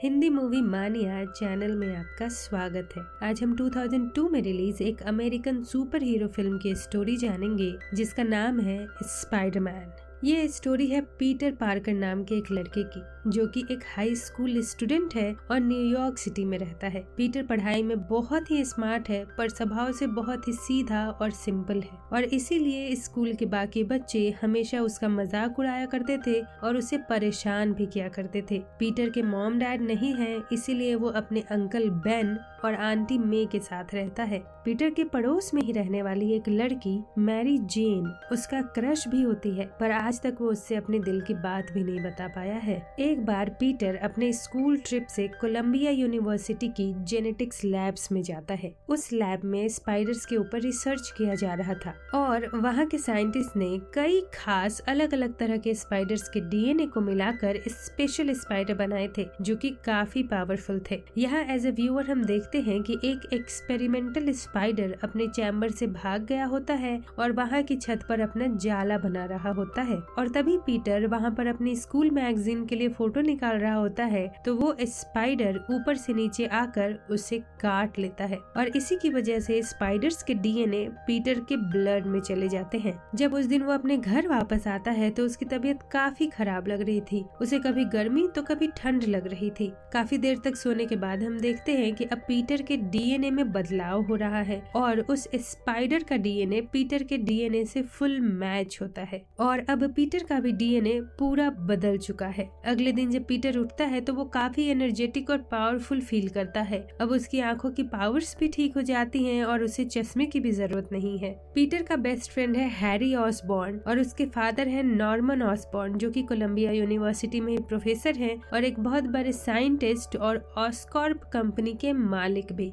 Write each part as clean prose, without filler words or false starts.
Hindi movie मानिया channel में आपका स्वागत है। आज हम 2002 में रिलीज एक अमेरिकन सुपर हीरो फिल्म की स्टोरी जानेंगे जिसका नाम है स्पाइडरमैन। ये स्टोरी है पीटर पार्कर नाम के एक लड़के की जो कि एक हाई स्कूल स्टूडेंट है और न्यूयॉर्क सिटी में रहता है। पीटर पढ़ाई में बहुत ही स्मार्ट है पर स्वभाव से बहुत ही सीधा और सिंपल है और इसीलिए स्कूल के बाकी बच्चे हमेशा उसका मजाक उड़ाया करते थे और उसे परेशान भी किया करते थे। पीटर के मॉम डैड नहीं है इसीलिए वो अपने अंकल बेन और आंटी मे के साथ रहता है। पीटर के पड़ोस में ही रहने वाली एक लड़की मैरी जेन उसका क्रश भी होती है पर आज तक वो उससे अपने दिल की बात भी नहीं बता पाया है। एक बार पीटर अपने स्कूल ट्रिप से कोलंबिया यूनिवर्सिटी की जेनेटिक्स लैब्स में जाता है। उस लैब में स्पाइडर्स के ऊपर रिसर्च किया जा रहा था और वहाँ के साइंटिस्ट ने कई खास अलग अलग तरह के स्पाइडर्स के डीएनए को मिलाकर स्पेशल स्पाइडर बनाए थे जो कि काफी पावरफुल थे। यहाँ एज ए व्यूअर हम देखते हैं कि एक एक्सपेरिमेंटल स्पाइडर अपने चैम्बर से भाग गया होता है और वहाँ की छत पर अपना जाला बना रहा होता है और तभी पीटर वहाँ पर अपनी स्कूल मैगजीन के लिए फोटो निकाल रहा होता है तो वो स्पाइडर ऊपर से नीचे आकर उसे काट लेता है और इसी की वजह से स्पाइडर्स के डीएनए पीटर के ब्लड में चले जाते हैं। जब उस दिन वो अपने घर वापस आता है तो उसकी तबीयत काफी खराब लग रही थी। उसे कभी गर्मी तो कभी ठंड लग रही थी। काफी देर तक सोने के बाद हम देखते हैं कि अब पीटर के डीएनए में बदलाव हो रहा है और उस स्पाइडर का डीएनए पीटर के डीएनए से फुल मैच होता है और अब पीटर का भी डीएनए पूरा बदल चुका है। अगले दिन जब पीटर उठता है तो वो काफी एनर्जेटिक और पावरफुल फील करता है। अब उसकी आंखों की पावर्स भी ठीक हो जाती हैं और उसे चश्मे की भी जरूरत नहीं है। पीटर का बेस्ट फ्रेंड है हैरी ऑसबॉर्न और उसके फादर है नॉर्मन ऑसबॉर्न जो कि कोलंबिया यूनिवर्सिटी में प्रोफेसर हैं और एक बहुत बड़े साइंटिस्ट और ऑस्कॉर्प कंपनी के मालिक भी।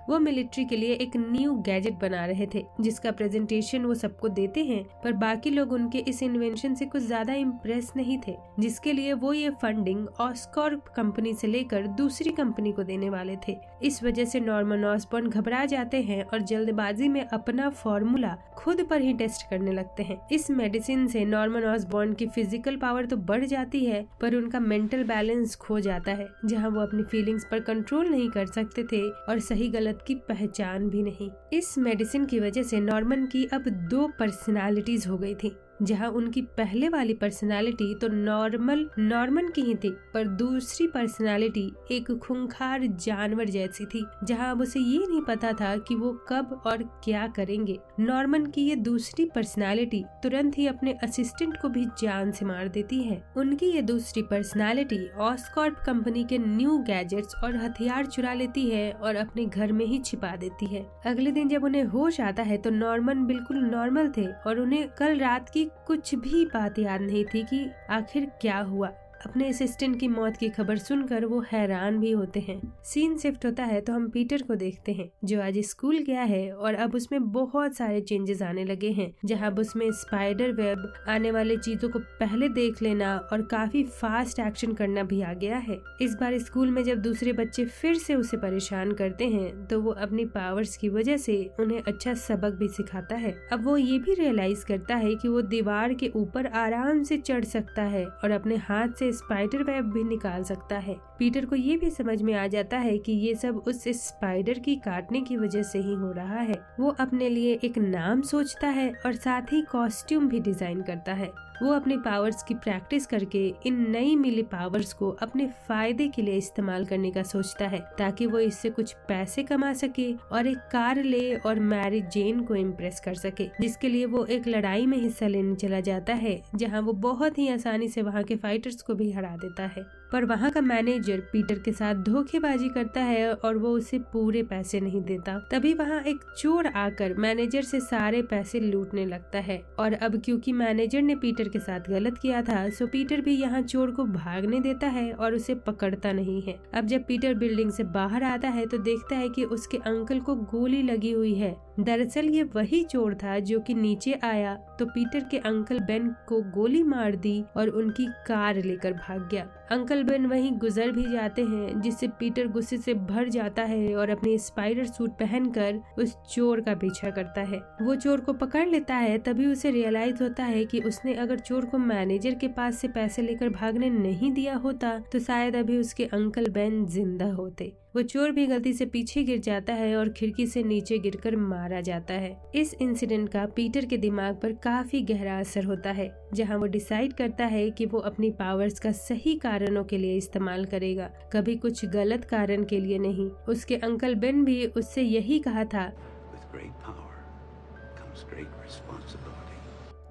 वो मिलिट्री के लिए एक न्यू गैजेट बना रहे थे जिसका प्रेजेंटेशन वो सबको देते हैं पर बाकी लोग उनके इस इन्वेंशन से कुछ ज्यादा इम्प्रेस नहीं थे जिसके लिए वो ये फंडिंग ऑस्कॉर्प कंपनी से लेकर दूसरी कंपनी को देने वाले थे। इस वजह से नॉर्मन ऑसबॉर्न घबरा जाते हैं और जल्दबाजी में अपना फॉर्मूला खुद पर ही टेस्ट करने लगते हैं। इस मेडिसिन से नॉर्मन ऑसबॉर्न की फिजिकल पावर तो बढ़ जाती है पर उनका मेंटल बैलेंस खो जाता है जहाँ वो अपनी फीलिंग्स पर कंट्रोल नहीं कर सकते थे और सही गलत की पहचान भी नहीं। इस मेडिसिन की वजह से नॉर्मन की अब 2 पर्सनालिटीज हो गई थी जहाँ उनकी पहले वाली पर्सनालिटी तो नॉर्मन की ही थी पर दूसरी पर्सनालिटी एक खूंखार जानवर जैसी थी जहाँ अब उसे ये नहीं पता था कि वो कब और क्या करेंगे। नॉर्मन की ये दूसरी पर्सनालिटी तुरंत ही अपने असिस्टेंट को भी जान से मार देती है। उनकी ये दूसरी पर्सनालिटी ऑस्कॉर्प कंपनी के न्यू गैजेट्स और हथियार चुरा लेती है और अपने घर में ही छिपा देती है। अगले दिन जब उन्हें होश आता है तो नॉर्मन बिल्कुल नॉर्मल थे और उन्हें कल रात की कुछ भी बात याद नहीं थी कि आखिर क्या हुआ। अपने असिस्टेंट की मौत की खबर सुनकर वो हैरान भी होते हैं। सीन शिफ्ट होता है तो हम पीटर को देखते हैं जो आज स्कूल गया है और अब उसमें बहुत सारे चेंजेस आने लगे हैं जहां अब उसमें स्पाइडर वेब, आने वाले चीजों को पहले देख लेना और काफी फास्ट एक्शन करना भी आ गया है। इस बार स्कूल में जब दूसरे बच्चे फिर से उसे परेशान करते हैं तो वो अपनी पावर्स की वजह से उन्हें अच्छा सबक भी सिखाता है। अब वो ये भी रियलाइज करता है कि वो दीवार के ऊपर आराम से चढ़ सकता है और अपने हाथ से स्पाइडर वेब भी निकाल सकता है। पीटर को ये भी समझ में आ जाता है कि ये सब उस स्पाइडर की काटने की वजह से ही हो रहा है। वो अपने लिए एक नाम सोचता है और साथ ही कॉस्ट्यूम भी डिजाइन करता है। वो अपनी पावर्स की प्रैक्टिस करके इन नई मिली पावर्स को अपने फायदे के लिए इस्तेमाल करने का सोचता है ताकि वो इससे कुछ पैसे कमा सके और एक कार ले और मैरी जेन को इम्प्रेस कर सके, जिसके लिए वो एक लड़ाई में हिस्सा लेने चला जाता है जहां वो बहुत ही आसानी से वहां के फाइटर्स को भी हरा देता है। पर वहाँ का मैनेजर पीटर के साथ धोखेबाजी करता है और वो उसे पूरे पैसे नहीं देता। तभी वहाँ एक चोर आकर मैनेजर से सारे पैसे लूटने लगता है और अब क्योंकि मैनेजर ने पीटर के साथ गलत किया था सो पीटर भी यहाँ चोर को भागने देता है और उसे पकड़ता नहीं है। अब जब पीटर बिल्डिंग से बाहर आता है तो देखता है कि उसके अंकल को गोली लगी हुई है। दरअसल ये वही चोर था जो कि नीचे आया तो पीटर के अंकल बेन को गोली मार दी और उनकी कार लेकर भाग गया। अंकल बेन वहीं गुजर भी जाते हैं, जिससे पीटर गुस्से से भर जाता है और अपनी स्पाइडर सूट पहनकर उस चोर का पीछा करता है। वो चोर को पकड़ लेता है। तभी उसे रियलाइज होता है कि उसने अगर चोर को मैनेजर के पास से पैसे लेकर भागने नहीं दिया होता तो शायद अभी उसके अंकल बेन जिंदा होते। वो चोर भी गलती से पीछे गिर जाता है और खिड़की से नीचे गिरकर मारा जाता है। इस इंसिडेंट का पीटर के दिमाग पर काफी गहरा असर होता है, जहां वो डिसाइड करता है कि वो अपनी पावर्स का सही कारणों के लिए इस्तेमाल करेगा, कभी कुछ गलत कारण के लिए नहीं। उसके अंकल बेन भी उससे यही कहा था,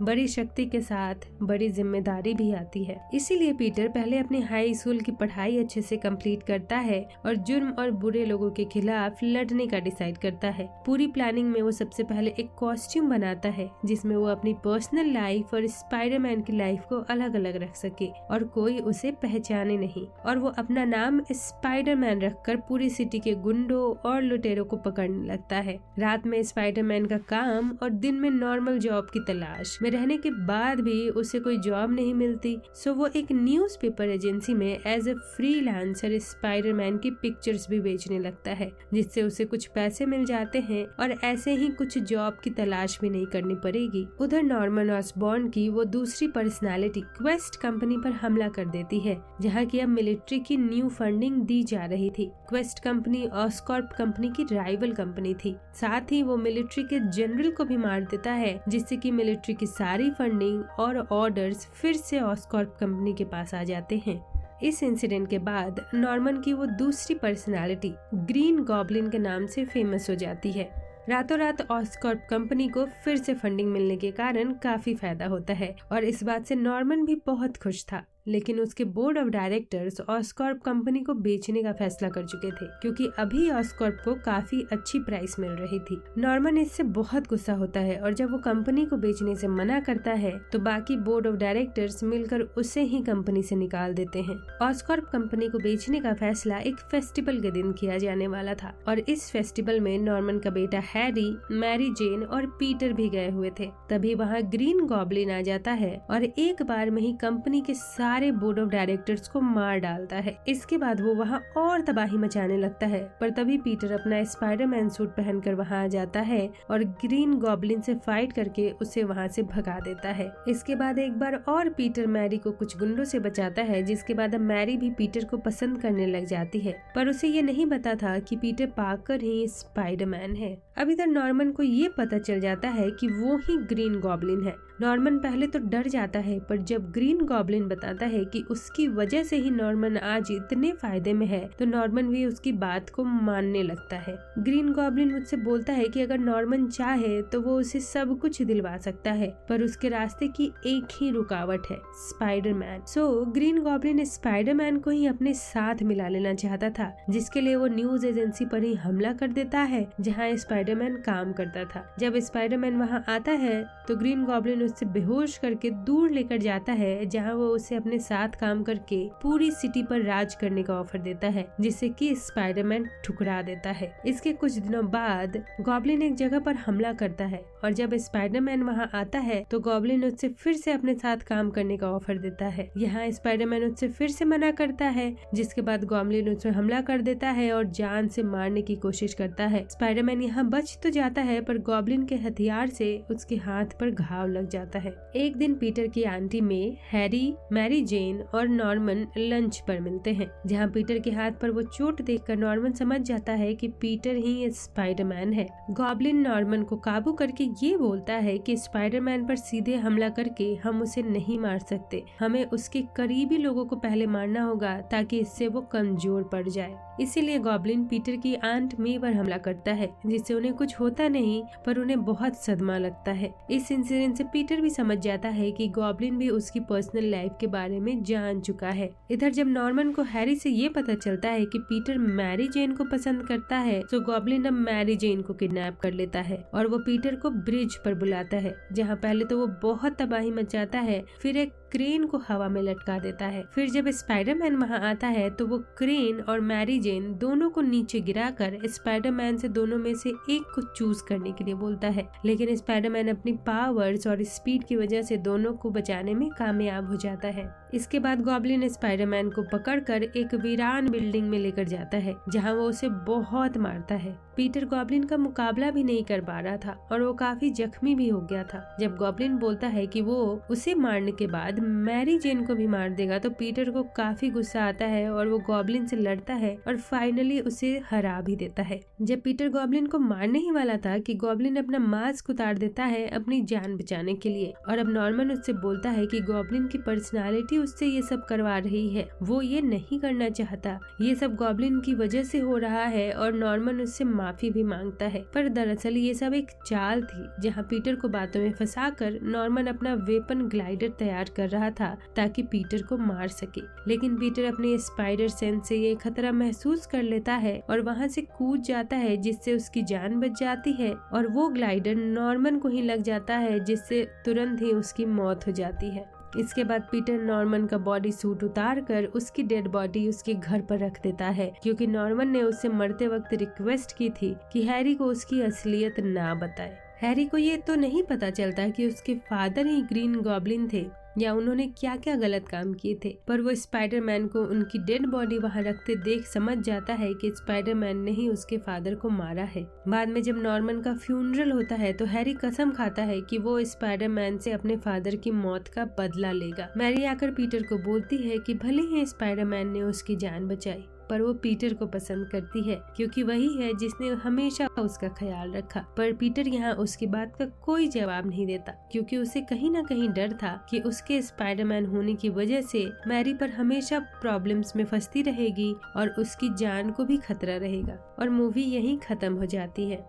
बड़ी शक्ति के साथ बड़ी जिम्मेदारी भी आती है। इसीलिए पीटर पहले अपनी हाई स्कूल की पढ़ाई अच्छे से कंप्लीट करता है और जुर्म और बुरे लोगों के खिलाफ लड़ने का डिसाइड करता है। पूरी प्लानिंग में वो सबसे पहले एक कॉस्ट्यूम बनाता है जिसमें वो अपनी पर्सनल लाइफ और स्पाइडरमैन की लाइफ को अलग अलग रख सके और कोई उसे पहचाने नहीं। और वो अपना नाम स्पाइडरमैन रखकर पूरी सिटी के गुंडों और लुटेरों को पकड़ने लगता है। रात में स्पाइडरमैन का काम और दिन में नॉर्मल जॉब की तलाश में रहने के बाद भी उसे कोई जॉब नहीं मिलती, सो वो एक न्यूज़पेपर एजेंसी में एज ए फ्रीलांसर स्पाइडरमैन की पिक्चर्स भी बेचने लगता है, जिससे उसे कुछ पैसे मिल जाते हैं और ऐसे ही कुछ जॉब की तलाश भी नहीं करनी पड़ेगी। उधर नॉर्मन ऑसबॉर्न की वो दूसरी पर्सनालिटी क्वेस्ट कंपनी पर हमला कर देती है, जहाँ की अब मिलिट्री की न्यू फंडिंग दी जा रही थी। क्वेस्ट कंपनी ऑस्कॉर्प कंपनी की राइवल कंपनी थी। साथ ही वो मिलिट्री के जनरल को भी मार देता है, जिससे कि मिलिट्री की सारी फंडिंग और ऑर्डर्स फिर से ऑस्कॉर्प कंपनी के पास आ जाते हैं। इस इंसिडेंट के बाद नॉर्मन की वो दूसरी पर्सनालिटी ग्रीन गॉब्लिन के नाम से फेमस हो जाती है। रातों रात ऑस्कॉर्प कंपनी को फिर से फंडिंग मिलने के कारण काफी फायदा होता है और इस बात से नॉर्मन भी बहुत खुश था। लेकिन उसके बोर्ड ऑफ डायरेक्टर्स ऑस्कॉर्प कंपनी को बेचने का फैसला कर चुके थे, क्योंकि अभी ऑस्कॉर्प को काफी अच्छी प्राइस मिल रही थी। नॉर्मन इससे बहुत गुस्सा होता है और जब वो कंपनी को बेचने से मना करता है तो बाकी बोर्ड ऑफ डायरेक्टर्स मिलकर उसे ही कंपनी से निकाल देते हैं। ऑस्कॉर्प कंपनी को बेचने का फैसला एक फेस्टिवल के दिन किया जाने वाला था और इस फेस्टिवल में नॉर्मन का बेटा हैरी, मैरी जेन और पीटर भी गए हुए थे। तभी वहाँ ग्रीन गॉब्लिन आ जाता है और एक बार में ही कंपनी के सारे बोर्ड ऑफ डायरेक्टर्स को मार डालता है। इसके बाद वो वहाँ और तबाही मचाने लगता है, पर तभी पीटर अपना स्पाइडरमैन सूट पहनकर वहाँ आ जाता है और ग्रीन गॉब्लिन से फाइट करके उसे वहाँ से भगा देता है। इसके बाद एक बार और पीटर मैरी को कुछ गुंडों से बचाता है, जिसके बाद अब मैरी भी पीटर को पसंद करने लग जाती है, पर उसे ये नहीं पता था कि पीटर पार्कर ही स्पाइडरमैन है। अब इधर नॉर्मन को ये पता चल जाता है कि वो ही ग्रीन गॉब्लिन है। नॉर्मन पहले तो डर जाता है, पर जब ग्रीन गॉब्लिन बताता है कि उसकी वजह से ही नॉर्मन आज इतने फायदे में है तो नॉर्मन भी उसकी बात को मानने लगता है। ग्रीन गॉब्लिन मुझसे बोलता है कि अगर नॉर्मन चाहे तो वो उसे सब कुछ दिलवा सकता है, पर उसके रास्ते की एक ही रुकावट है, Spiderman. So green goblin Spiderman को ही अपने साथ मिला लेना चाहता था, जिसके लिए वो न्यूज एजेंसी पर ही हमला कर देता है जहाँ स्पाइडरमैन काम करता था। जब स्पाइडरमैन वहाँ आता है तो ग्रीन गॉब्लिन उससे बेहोश करके दूर लेकर जाता है, जहाँ वो उसे अपने साथ काम करके पूरी सिटी पर राज करने का ऑफर देता है, जिससे कि स्पाइडरमैन ठुकरा देता है। इसके कुछ दिनों बाद गॉब्लिन एक जगह पर हमला करता है और जब स्पाइडरमैन वहाँ आता है तो गॉब्लिन उससे फिर से अपने साथ काम करने का ऑफर देता है। यहाँ स्पाइडरमैन उससे फिर से मना करता है, जिसके बाद गॉब्लिन उस पर हमला कर देता है और जान से मारने की कोशिश करता है। स्पाइडरमैन यहाँ बच तो जाता है, पर गॉब्लिन के हथियार से उसके हाथ पर घाव लग जाता है। एक दिन पीटर की आंटी में हैरी, मैरी जेन और नॉर्मन लंच पर मिलते हैं, जहाँ पीटर के हाथ पर वो चोट देखकर नॉर्मन समझ जाता है कि पीटर ही स्पाइडरमैन है। गॉब्लिन नॉर्मन को काबू करके ये बोलता है कि स्पाइडरमैन पर सीधे हमला करके हम उसे नहीं मार सकते, हमें उसके करीबी लोगों को पहले मारना होगा ताकि इससे वो कमजोर पड़ जाए। इसीलिए गॉब्लिन पीटर की आंट मे पर हमला करता है, जिससे उन्हें कुछ होता नहीं पर उन्हें बहुत सदमा लगता है। इस इंसिडेंट से पीटर भी समझ जाता है कि गॉब्लिन भी उसकी पर्सनल लाइफ के बारे में जान चुका है। इधर जब नॉर्मन को हैरी से ये पता चलता है कि पीटर मैरी जेन को पसंद करता है तो गॉब्लिन अब मैरी जेन को किडनैप कर लेता है और वो पीटर को ब्रिज पर बुलाता है, जहाँ पहले तो वो बहुत तबाही मचाता है, फिर एक क्रेन को हवा में लटका देता है। फिर जब स्पाइडरमैन वहाँ आता है तो वो क्रेन और मैरी जेन दोनों को नीचे गिराकर स्पाइडरमैन से दोनों में से एक को चूज करने के लिए बोलता है, लेकिन स्पाइडरमैन अपनी पावर्स और स्पीड की वजह से दोनों को बचाने में कामयाब हो जाता है। इसके बाद गॉब्लिन स्पाइडरमैन को पकड़कर एक वीरान बिल्डिंग में लेकर जाता है जहाँ वो उसे बहुत मारता है। पीटर गॉब्लिन का मुकाबला भी नहीं कर पा रहा था और वो काफी जख्मी भी हो गया था। जब गॉब्लिन बोलता है कि वो उसे मारने के बाद मैरी जेन को भी मार देगा तो पीटर को काफी गुस्सा आता है और वो गॉब्लिन से लड़ता है और फाइनली उसे हरा भी देता है। जब पीटर गॉब्लिन को मारने ही वाला था कि गॉब्लिन अपना मास्क उतार देता है अपनी जान बचाने के लिए और अब नॉर्मन उससे बोलता है कि गॉब्लिन की पर्सनालिटी उससे ये सब करवा रही है, वो ये नहीं करना चाहता, ये सब गॉब्लिन की वजह से हो रहा है और नॉर्मन उससे माफी भी मांगता है। पर दरअसल ये सब एक चाल थी जहाँ पीटर को बातों में फंसाकर नॉर्मन अपना वेपन ग्लाइडर तैयार कर रहा था ताकि पीटर को मार सके। लेकिन पीटर अपने स्पाइडर सेंस से ये खतरा महसूस कर लेता है और वहाँ से कूद जाता है जिससे उसकी जान बच जाती है और वो ग्लाइडर नॉर्मन को ही लग जाता है जिससे तुरंत ही उसकी मौत हो जाती है। इसके बाद पीटर नॉर्मन का बॉडी सूट उतार कर उसकी डेड बॉडी उसके घर पर रख देता है क्योंकि नॉर्मन ने उससे मरते वक्त रिक्वेस्ट की थी कि हैरी को उसकी असलियत ना बताए। हैरी को ये तो नहीं पता चलता कि उसके फादर ही ग्रीन गॉब्लिन थे या उन्होंने क्या क्या गलत काम किए थे, पर वो स्पाइडरमैन को उनकी डेड बॉडी वहां रखते देख समझ जाता है कि स्पाइडरमैन ने ही उसके फादर को मारा है। बाद में जब नॉर्मन का फ्यूनरल होता है तो हैरी कसम खाता है कि वो स्पाइडरमैन से अपने फादर की मौत का बदला लेगा। मैरी आकर पीटर को बोलती है कि भले ही स्पाइडरमैन ने उसकी जान बचाई पर वो पीटर को पसंद करती है क्योंकि वही है जिसने हमेशा उसका ख्याल रखा। पर पीटर यहाँ उसकी बात का कोई जवाब नहीं देता क्योंकि उसे कहीं ना कहीं डर था कि उसके स्पाइडरमैन होने की वजह से मैरी पर हमेशा प्रॉब्लम्स में फंसती रहेगी और उसकी जान को भी खतरा रहेगा। और मूवी यहीं खत्म हो जाती है।